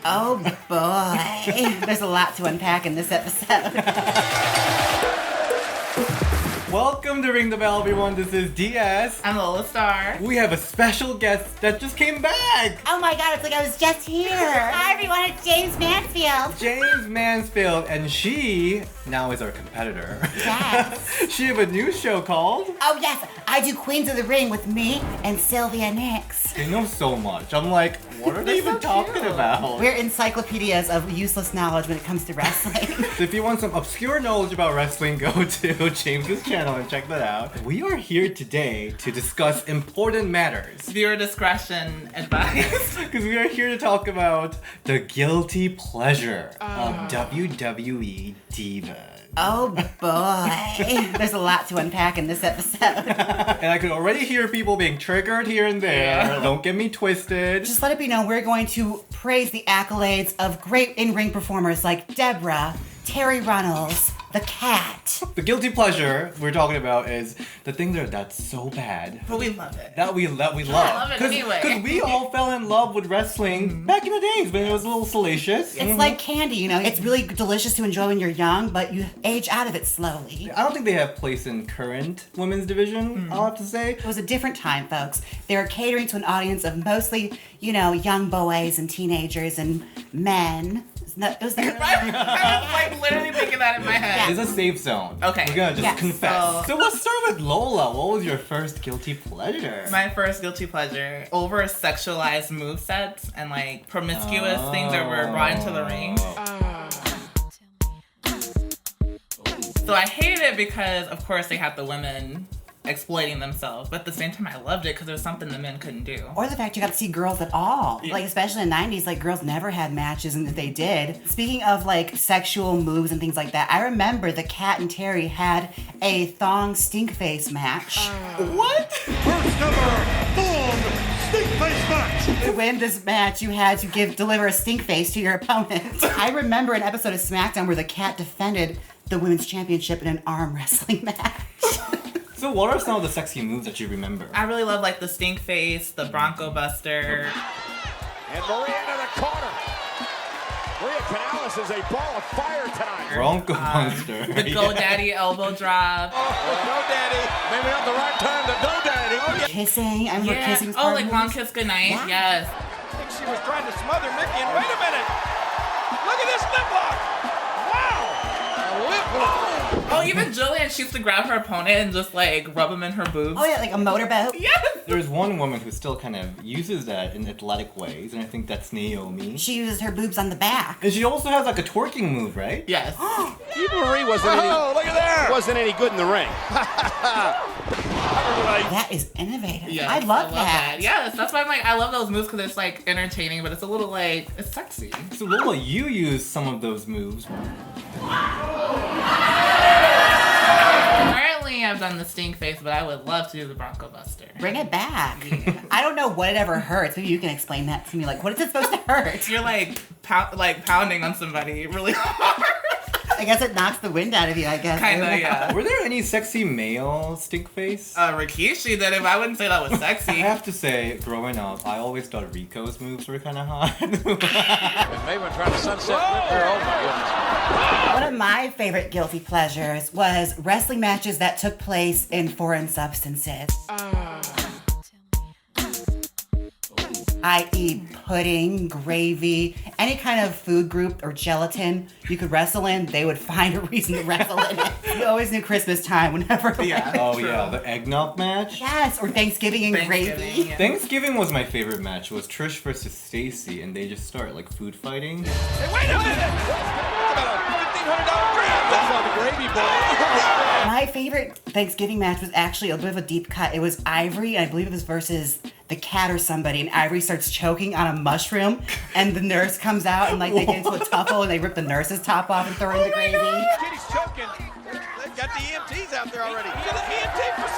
Oh boy. There's a lot to unpack in this episode. Welcome to Ring the Bell, everyone. This is DS. I'm Lola Star. We have a special guest that just came back. Oh my god, it's like I was just here. Hi everyone, it's Jaymes Mansfield. Jaymes Mansfield, and she now is our competitor. Yes. She have a new show called... Oh yes, I do Queens of the Ring with me and Sylvia Nix. They know so much. I'm like, what are they even talking about? We're encyclopedias of useless knowledge when it comes to wrestling. So if you want some obscure knowledge about wrestling, go to James's channel and check that out. We are here today to discuss important matters. Viewer discretion advised. Because we are here to talk about the guilty pleasure of WWE Divas. Oh boy. There's a lot to unpack in this episode. And I could already hear people being triggered here and there. Yeah. Don't get me twisted. Just let it be known, we're going to praise the accolades of great in-ring performers like Deborah, Terry Runnels, the Cat. The guilty pleasure we're talking about is the things that's so bad. But we love it. That we love. I love it anyway. Because we all fell in love with wrestling back in the days when it was a little salacious. It's like candy, you know? It's really delicious to enjoy when you're young, but you age out of it slowly. I don't think they have place in current women's division, I'll have to say. It was a different time, folks. They were catering to an audience of mostly, you know, young boys and teenagers and men. It was Right? I was like literally thinking that in my head. It's a safe zone. Okay. We're gonna just Yes. confess. So let's start with Lola. What was your first guilty pleasure? My first guilty pleasure, over sexualized movesets and like promiscuous things that were brought into the ring. So I hated it because, of course, they had the women exploiting themselves, but at the same time I loved it because there was something the men couldn't do. Or the fact you got to see girls at all. Yeah. Like, especially in the 90s, like, girls never had matches, and if they did. Speaking of, like, sexual moves and things like that, I remember the Cat and Terry had a thong stink face match. What? First ever thong stink face match. To win this match, you had to deliver a stink face to your opponent. I remember an episode of SmackDown where the Cat defended the women's championship in an arm wrestling match. So what are some of the sexy moves that you remember? I really love like the stink face, the Bronco Buster. And Maria into the corner. Maria Canales is a ball of fire tonight. Bronco Buster. The GoDaddy elbow drop. GoDaddy. Maybe not the right time to GoDaddy. Kissing. I remember kissing was Oh, part like of the long moves. kiss goodnight. Yeah. Yes. I think she was trying to smother Mickey. And wait a minute. Look at this lip lock. Wow. A lip lock. Oh, even Jillian, she used to grab her opponent and just like rub him in her boobs. Oh, yeah, like a motorboat. Yes. There's one woman who still kind of uses that in athletic ways, and I think that's Naomi. She uses her boobs on the back. And she also has like a twerking move, right? Yes. Eva Marie wasn't any good in the ring. That is innovative. Yes, I love that. Yes, that's why I'm like, I love those moves because it's like entertaining, but it's a little like, it's sexy. So Lola, you use some of those moves. Currently, I've done the stink face, but I would love to do the Bronco Buster. Bring it back. I don't know what it ever hurts. Maybe you can explain that to me. Like, what is it supposed to hurt? You're like, pounding on somebody really hard. I guess it knocks the wind out of you, I guess. Kinda, yeah. Were there any sexy male stink face? Rikishi did it, but I wouldn't say that was I sexy. have to say, growing up, I always thought Rico's moves were kind of hot. Maybe trying to sunset her. Oh my goodness. One of my favorite guilty pleasures was wrestling matches that took place in foreign substances. I.e. pudding, gravy, any kind of food group or gelatin you could wrestle in, they would find a reason to wrestle in it. You always knew Christmas time whenever. Yeah. Oh True. yeah, the eggnog match. Yes, or Thanksgiving and gravy. Yeah. Thanksgiving was my favorite match. It was Trish versus Stacy, and they just start like food fighting. Hey, wait a minute. About a $1,500 grab. That's on the gravy bowl. My favorite Thanksgiving match was actually a bit of a deep cut. It was Ivory, and I believe it was versus the Cat or somebody, and Ivory starts choking on a mushroom, and the nurse comes out, and like they get into a tuffle, and they rip the nurse's top off and throw her in the gravy. Kitty's choking. They've got the EMTs out there already. The EMT for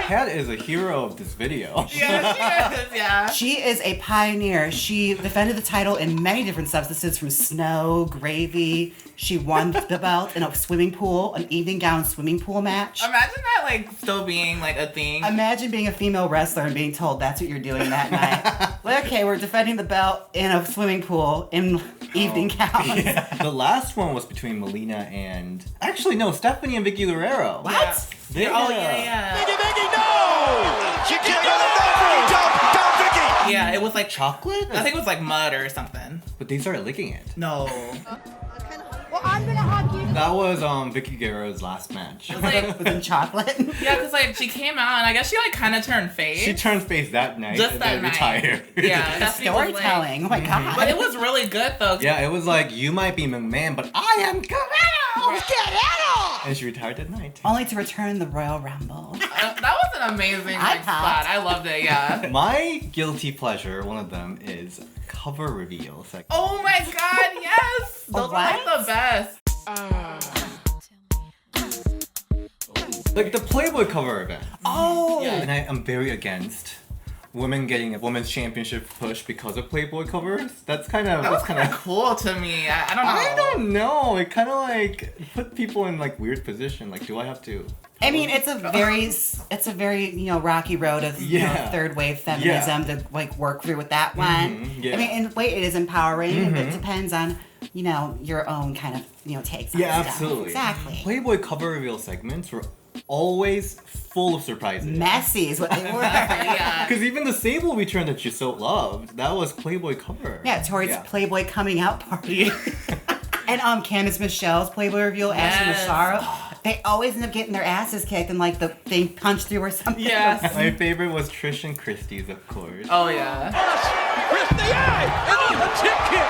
Kat is a hero of this video. Yeah, she is, yeah. She is a pioneer. She defended the title in many different substances, from snow, gravy. She won the belt in a swimming pool, an evening gown swimming pool match. Imagine that, like, still being, like, a thing. Imagine being a female wrestler and being told that's what you're doing that night. Like, okay, we're defending the belt in a swimming pool in evening gowns. Yeah. The last one was between Melina and... Actually, no, Stephanie and Vicky Guerrero. What? Yeah. They, Oh, yeah. Vicky, no! She can't go to Don't, Vicky! Yeah, it was like Chocolate? I think it was like mud or something. But they started licking it. No. Well, I'm gonna hug you. That was Vicky Guerrero's last match. It was like, Within chocolate. yeah, because like she came out and I guess she like kind of turned face. She turned face that night Just and that then night. retired. Yeah, that's Storytelling. Oh my god. But it was really good though. Yeah, it was like, you might be McMahon, but I am Guerrero! Guerrero! And she retired that night. Only to return the Royal Rumble. That was an amazing I like, spot. popped. I loved it. Yeah. My guilty pleasure, one of them, is cover reveal segment. Oh my god, yes! Those are like What? the best. Like the Playboy cover event. Oh! Yeah. And I am very against women getting a women's championship push because of Playboy covers. That's kind of... That was kind of cool to me. I don't know. I don't know. It kind of like put people in like weird position. Like, do I have to? I mean, it's a very, rocky road of Yeah. third wave feminism to like work through with that one. Yeah. I mean, in a way, it is empowering, but it depends on, your own kind of, takes on Yeah, stuff. absolutely. Exactly. Playboy cover reveal segments were always full of surprises. Messy is what they were. Yeah. Because even the Sable return that you so loved, that was Playboy cover. Yeah, Tori's Playboy coming out party. And Candice Michelle's Playboy reveal, Ashley Yes. Massaro, they always end up getting their asses kicked and like the thing punched through or something. Yes. My favorite was Trish and Christie's, of course. Oh yeah. Chris the eye! And a tip kick!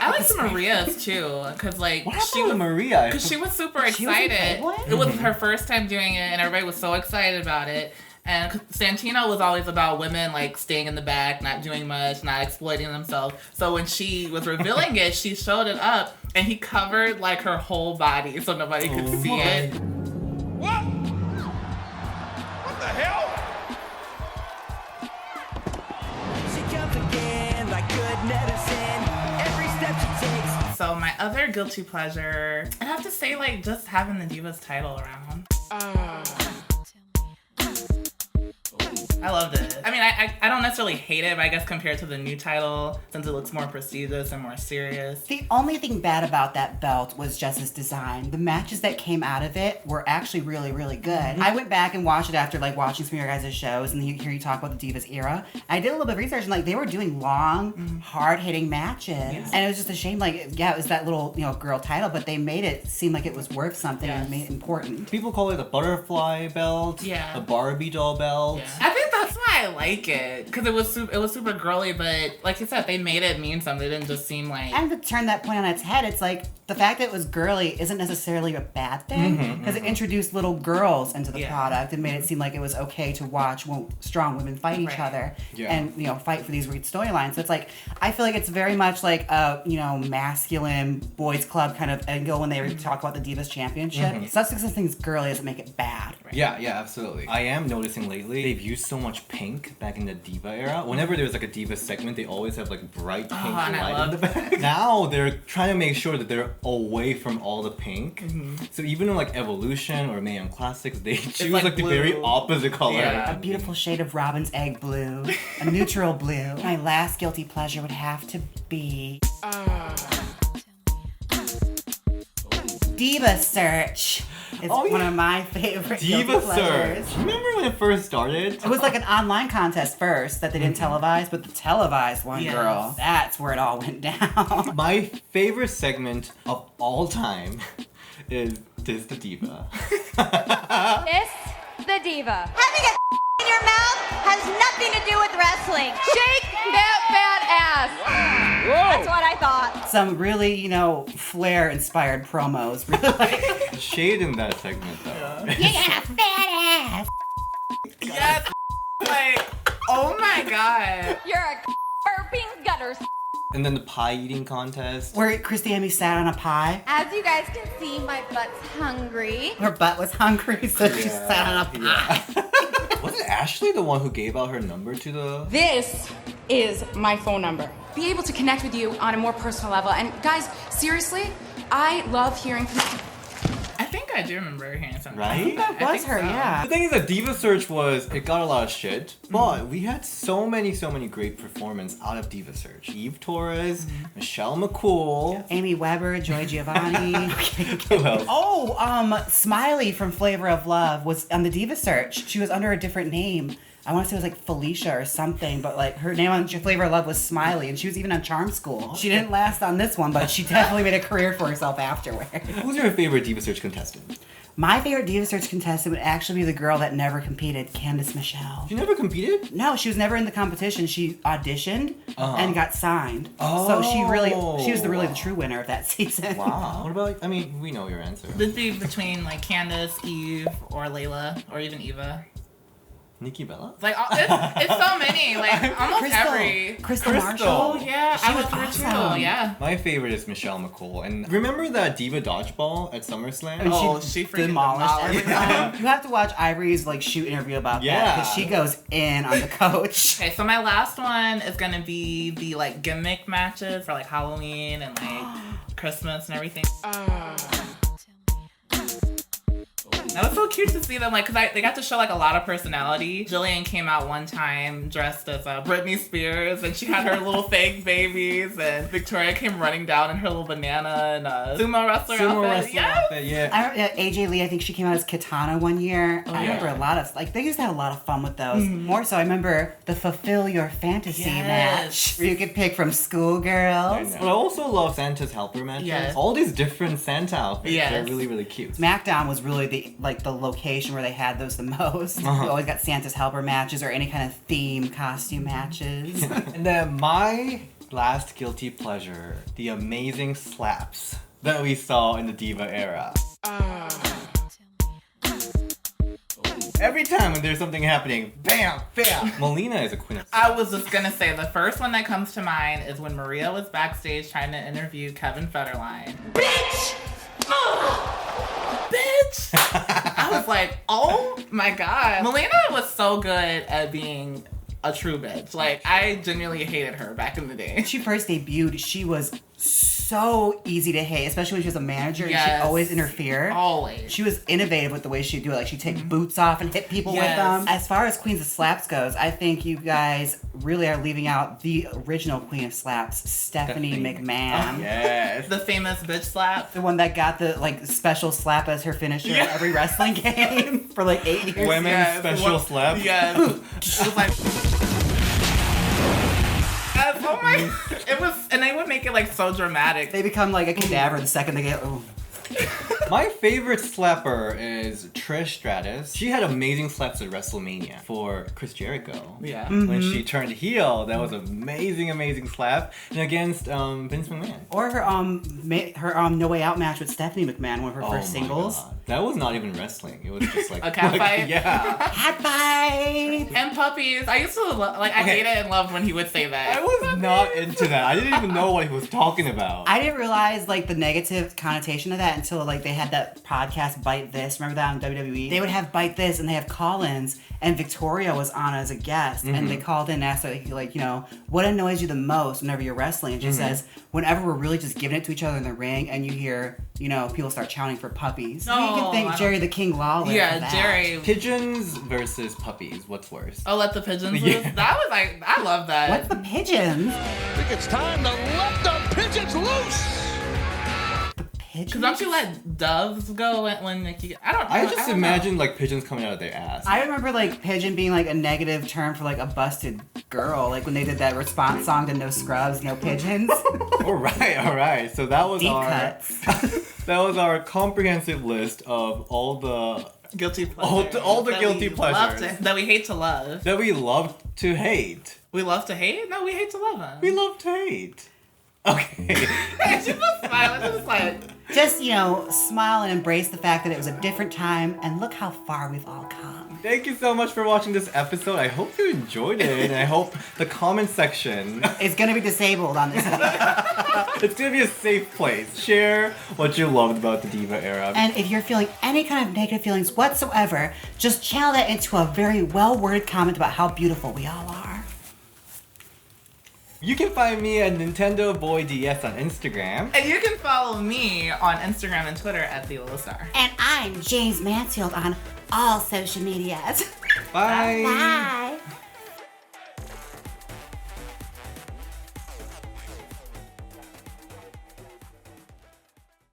I liked Maria's too, cause like What happened she with was, Maria? cause she was super She was in excited. Playboy? It was her first time doing it, and everybody was so excited about it. And Santino was always about women like staying in the back, not doing much, not exploiting themselves. So when she was revealing it, she showed it up, and he covered like her whole body so nobody could see it. What? What the hell? She comes again like good medicine. Every step she takes. So my other guilty pleasure, I have to say like just having the Divas title around. I loved it. I mean, I don't necessarily hate it, but I guess compared to the new title, since it looks more prestigious and more serious. The only thing bad about that belt was just its design. The matches that came out of it were actually really, really good. I went back and watched it after like watching some of your guys' shows and hear you talk about the Divas era. I did a little bit of research and like they were doing long, hard-hitting matches. And it was just a shame, like, yeah, it was that little, girl title, but they made it seem like it was worth something and made it important. People call it a butterfly belt, Yeah. a Barbie doll belt. Yeah. I think that's why I like it, because it was super girly, but like you said, they made it mean something. It didn't just seem like. And to turn that point on its head, it's like the fact that it was girly isn't necessarily a bad thing because it introduced little girls into the product and made it seem like it was okay to watch strong women fight each other and fight for these weird storylines. So it's like I feel like it's very much like a masculine boys club kind of angle when they talk about the Divas Championship. Such because things girly doesn't make it bad. Right. Yeah, absolutely. I am noticing lately they've used so much pink back in the Diva era. Whenever there's like a Diva segment, they always have like bright pink and I light in the love back. Now they're trying to make sure that they're away from all the pink. So even in like Evolution or Mae Young Classics, they choose like like the blue. very opposite color. Yeah. A beautiful shade of Robin's egg blue, a neutral blue. My last guilty pleasure would have to be Diva Search. It's one of my favorite Diva guilty pleasures. Search. Remember when it first started? It was like an online contest first that they didn't televise, but the televised one, Yes. girl, that's where it all went down. My favorite segment of all time is Diss the Diva. Diss the Diva. Having a in your mouth has nothing to do with wrestling. Shake that fat ass. That's what I thought. Some really, flair-inspired promos. Really like, The shade in that segment though. you got a fat ass. Yes. Like, oh my god. You're a burping gutter. And then the pie eating contest. Where Christy Amy sat on a pie. As you guys can see, my butt's hungry. Her butt was hungry, so she sat on a pie. Wasn't Ashley the one who gave out her number to the... This is my phone number. Be able to connect with you on a more personal level. And guys, seriously, I love hearing from you. I think I do remember hearing something. Right? I think that I was think her, so. yeah. The thing is that Diva Search it got a lot of shit, but we had so many great performances out of Diva Search. Eve Torres, Michelle McCool. Amy Weber, Joy Giovanni. Who else? Oh, Smiley from Flavor of Love was on the Diva Search. She was under a different name. I want to say it was like Felicia or something, but like her name on Flavor of Love was Smiley, and she was even on Charm School. She didn't last on this one, but she definitely made a career for herself afterward. Who's your favorite Diva Search contestant? My favorite Diva Search contestant would actually be the girl that never competed, Candice Michelle. She never competed? No, she was never in the competition. She auditioned and got signed. So she was really the true winner of that season. Wow. What about, I mean, we know your answer. It'd be between like Candace, Eve, or Layla, or even Eva. Nikki Bella? Like it's so many, like almost every. Crystal Crystal. Marshall. Oh yeah, She I was was her awesome. too. Yeah. My favorite is Michelle McCool. And remember that Diva Dodgeball at SummerSlam? I mean, Oh, she freaking demolished demolished. everyone. You have to watch Ivory's like shoot interview about that Yeah. because she goes in on the coach. Okay, so my last one is gonna be the like gimmick matches for like Halloween and like Christmas and everything. That was so cute to see them, like, because they got to show, like, a lot of personality. Jillian came out one time dressed as Britney Spears, and she had her little fake babies, and Victoria came running down in her little banana and sumo wrestler outfit. Yes! Yeah. AJ Lee, I think she came out as Katana one year. I remember a lot of, like, they used to have a lot of fun with those. More so, I remember the Fulfill Your Fantasy match, where you could pick from schoolgirls. But I also love Santa's helper matches. Yes. All these different Santa outfits. Yes. They're really, really cute. SmackDown was really the location where they had those the most. We always got Santa's helper matches or any kind of theme costume matches. And then my last guilty pleasure, the amazing slaps that we saw in the Diva era. Every time when there's something happening, bam, bam. Melina is a queen of slaps. I was just gonna say, the first one that comes to mind is when Maria was backstage trying to interview Kevin Federline. Bitch! Bitch! I was like, oh my god. Melina was so good at being a true bitch. Like, I genuinely hated her back in the day. When she first debuted, she was so easy to hate, especially when she was a manager and Yes. she'd always interfere. Always. She was innovative with the way she'd do it. Like, she'd take boots off and hit people with Yes. them. As far as Queens of Slaps goes, I think you guys really are leaving out the original Queen of Slaps, Stephanie McMahon. Yes. The famous bitch slap. The one that got the, like, special slap as her finisher in every wrestling game for, like, 8 years. Women's Yes, special slap. Yes. It was like... oh my... It was... And they would make it, like, so dramatic. They become, like, a cadaver the second they get... Oh. My favorite slapper is Trish Stratus. She had amazing slaps at WrestleMania for Chris Jericho. Yeah. When she turned heel, that was an amazing slap. And against Vince McMahon. Or her No Way Out match with Stephanie McMahon, one of her first my singles. God. That was not even wrestling. It was just like A cat fight? Yeah. Cat fight! And puppies. I used to I hated and loved when he would say that. I was not into that. I didn't even know what he was talking about. I didn't realize like the negative connotation of that until like they had that podcast Bite This. Remember that on WWE? They would have Bite This and they have call-ins and Victoria was on as a guest and they called in and asked like, you know, what annoys you the most whenever you're wrestling? And she says, whenever we're really just giving it to each other in the ring and you hear, you know, people start chanting for puppies. No, you can thank Jerry the King Lawler for Yeah, that. Jerry. Pigeons versus puppies. What's worse? Oh, let the pigeons Yeah. loose. That was like, I love that. What's the pigeons? I think it's time to let the pigeons loose. Pigeons? Because don't you let doves go when like you... I just don't imagine like pigeons coming out of their ass. I remember like pigeon being like a negative term for like a busted girl, like when they did that response song to No Scrubs, No Pigeons. all right. So that was Deep our cuts. that was our comprehensive list of all the Guilty pleasures. all the that guilty we love pleasures. that we hate to love. that we love to hate. We love to hate? No, we hate to love them. We love to hate. Okay. She was smiling. She was like... Just, you know, smile and embrace the fact that it was a different time and look how far we've all come. Thank you so much for watching this episode. I hope you enjoyed it, and I hope the comment section It's gonna be disabled on this video. it's gonna be a safe place. Share what you loved about the Diva era. And if you're feeling any kind of negative feelings whatsoever, just channel that into a very well-worded comment about how beautiful we all are. You can find me at Nintendo Boy DS on Instagram. And you can follow me on Instagram and Twitter at TheLoStar. And I'm Jaymes Mansfield on all social medias. Bye. Bye.